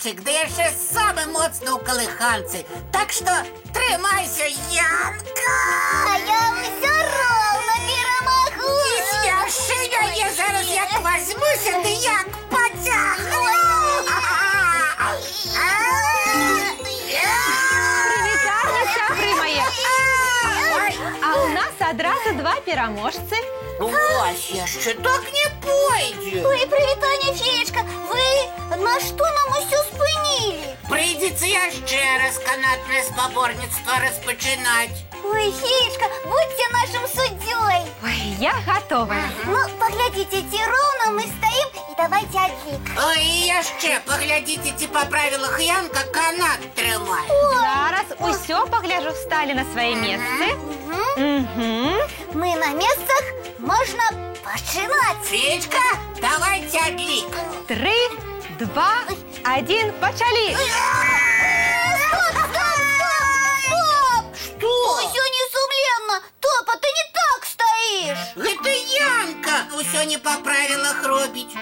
хлопчик, да яшчэ самы моцны ў калыханцы. Так што трымайся, Янка! А я ўсё роўна перамагу! І смяшы мяне зараз, як вазьмуся, ды як пацягну! Прывітанне, сябры мае! А ў нас адразу два пераможцы. Вось яшчэ так не пойдзе. Ой, прывітанне, феечка! Вы на што нам усё спынілі? Прыйдзецца яшчэ раз канатнае спаборніцтва распачынаць. Ой, феечка, будьце нашим суддёй! Ой, я готовая. Ну, поглядите, ці роўна мы стаім і давайте адлік. Ой, і яшчэ паглядзіце, ці па правілах Янка канат трымае. Зараз усё пагляжу, встали на свае месцы. Мы на месцах, можна пачынаць. Феечка, давайте адлік. 3, 2, 1, пачалі. Што? Усё несумленна. Топа, ты не так стаіш. Гэта Янка ўсё не па правілах робіць.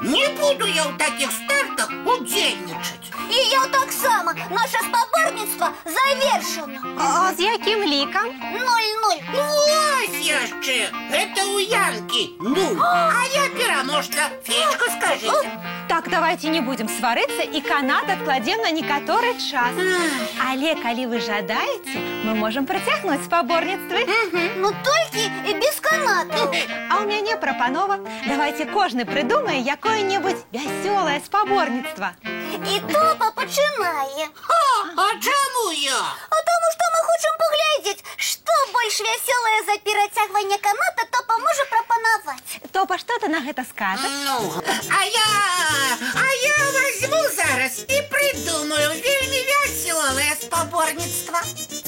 Не буду я ў такіх стартах удзельнічаць. І я таксама. Наше спаборніцтва завершана. А з якім лікам? 0-0. Вось яшчэ, гэта ў Янкі 0. А я пераможца. Феечка, скажыце. Так, давайте не будем сварыцца і канат адкладзем на некаторы час. Але калі вы жадаеце, мы можам працягнуць спаборніцтвы. Ну толькі і без канату. А ў мяне прапанова. Давайте кожны прыдумае якое-небудзь вясёлае спаборніцтва. І Топа пачынае. А чаму я? А таму што мы хочам паглядзець, што больш вясёлае за перацягванне каната Топа можа прапанаваць. Топа, што ты на гэта скажаш? Ну, а я возьму зараз і придумаю вельмі вясёлае спаборніцтва.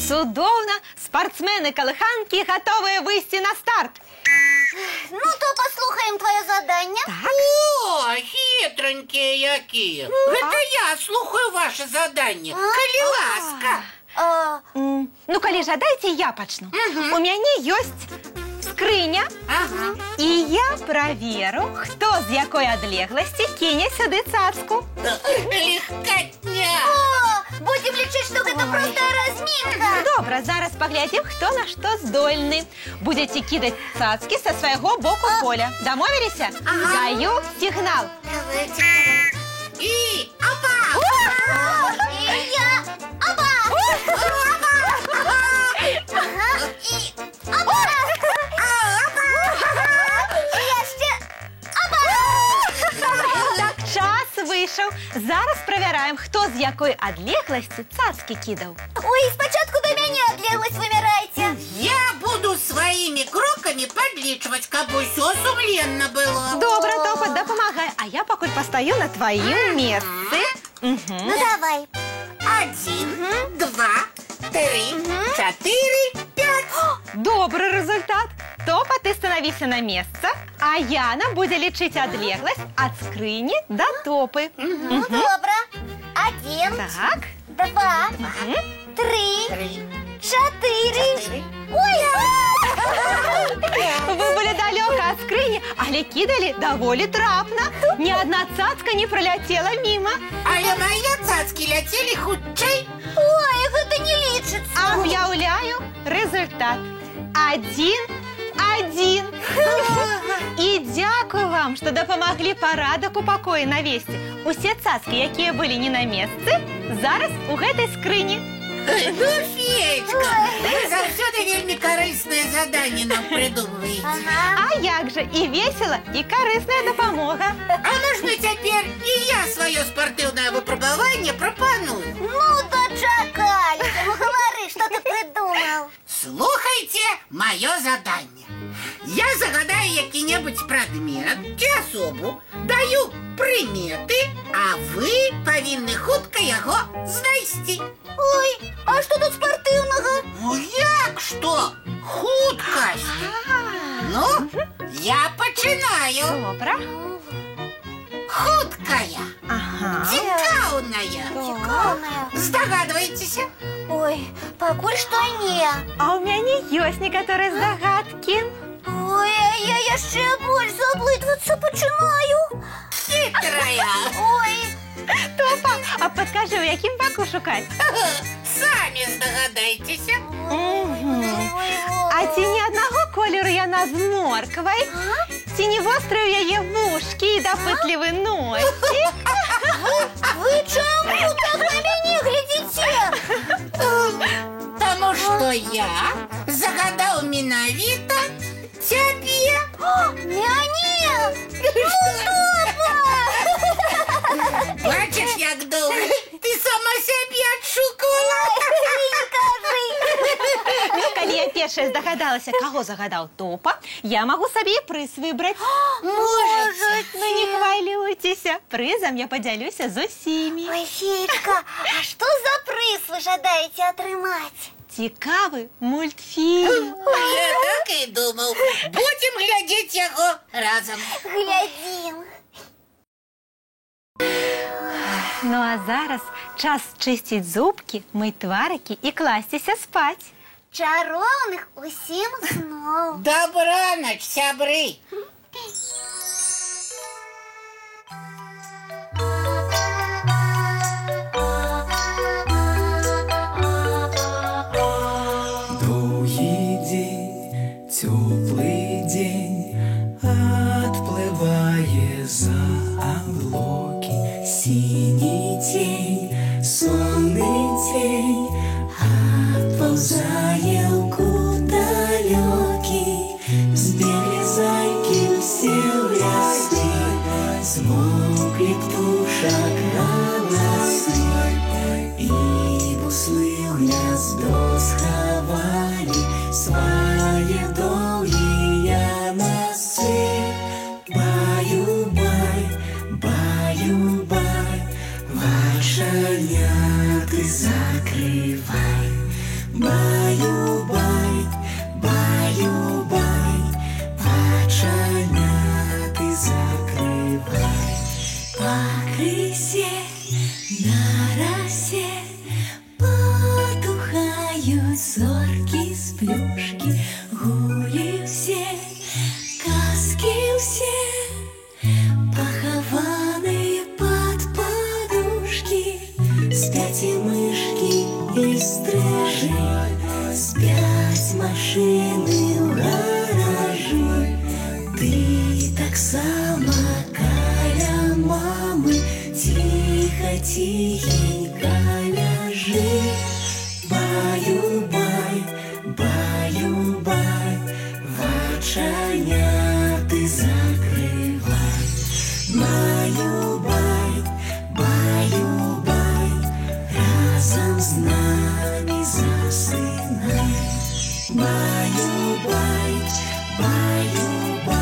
Цудоўна! Спартсмены-калыханкі гатовыя выйсці на старт. Ну, то паслухаем твоё заданне. О, хитронькие якія. Гэта я слухаю ваше заданне. Калі ласка. Ну, калі жадаеце, я пачну. У мяне ёсць скрыня. І я праверу, хто з якой адлегласці кіне сюды цацку. Легкотня. Будем лічыць, што гэта простая разминка. Добра, зараз паглядзім, хто на што здольны. Будзеце кідаць цацкі са свайго боку поля. Дамовіліся? Даю сігнал. Давайте. І апа! І я. Аба! І аба! І яшчэ аба! Так, час выйшаў. Зараз правяраем, хто з якой адлегласці цацкі кідаў. Ой, спачатку да мяне адлегласць вымярайце. Я буду сваімі крокамі падлічваць, каб усё сумленна было. Добра, Топа, дапамагай. А я пакуль пастаю на тваім месцы. Ну, давай. 1, 2, 3, 4, 5. Добры результат. Топа, ты становіся на месца, а Яна будзе лічыць адлегласць ад скрыні да Топы. Ну, добра. 1, Так. 2, 3, 4. Ой! Вы былі далёка ад скрыні, але кідалі даволі трапна. Ні адна цацка не праляцела міма. Але мае цацкі ляцелі хутчэй. Ой, гэта не лічыцца. А уяўляю результат. 1-1. І дзякую вам, што дапамаглі парадак у пакоі навесці. Усе цацкі, якія былі не на месцы, зараз у гэтай скрыні. Ну, Феечка, вы заўсёды вельмі карыснае заданне нам придумываеце. А як жа, і весела, і карысная дапамога. А можна цяпер і я сваё спартыўнае выпрабаванне прапаную? Ну, дачакаліся. Ну, гавары, што ты придумал. Слухайте маё заданне. Я загадаю які-небудзь прадмет ці асобу, даю прыметы, а вы павінны хутка яго знайсці. Ой, а што тут спартыўнага? Ну як што? Хуткасць. Ну, я пачынаю. Добра. Хуткая. Цікаўная. Цікаўная. Здагадваецеся? Ой, пакуль што не. А ў мяне ёсць некаторыя здагадкі. Ой, а я яшчэ больш заблытвацца пачынаю. Хитрая. Ой, Топа, а підкажи, у яким баку шукати? Самі здогадайтеся. А ці ні одного кольору яна з морквою, ці не гострі у яє вушки і допитливі носик. Ви чому так на мене глядите? Тому що я загадав міновіто тебе. Мяне! Бачиш, як довго ти сама себе відшукала. Не кажи! Ну, коли я перша здогадалася, кого загадав Топа, я можу собі приз вибрати. Можете. Ну, не хвилюйтеся, призом я поділюся з усіми. Ой, Феечка, а что за приз вы жадаете отримать? Цікавий мультфільм. Я так і думав. Будемо глядіти його разом. Глядим. Ну, а зараз час чистити зубки, мить тварики і кластися спать. Чаровних усім снов. Добраніч, сябри. Долгий день, теплый день, отплывая за облаки. Синий тень, сонный тень, отползая в кут далекий. Сбегли зайки все в леске, смолкли птушек голосы. И буслы в гнездо сховали свои долгие носы. Баю-бай, баю-бай, волшебняты закрывай. Баю-бай, баю-бай, волшебняты закрывай. По крысе на росе потухают зорки с плюшки. Гули все, каски все, похованы под подушки. Спят и мышки, и стрижи, спят машины в гаражи. Ты так само, каля мамы, тихо-тихенько ляжи. Баю-бай, баю-бай, волшебняты закрывай. Баю-бай, баю-бай, разом с нами засынай. Баю-бай, баю-бай.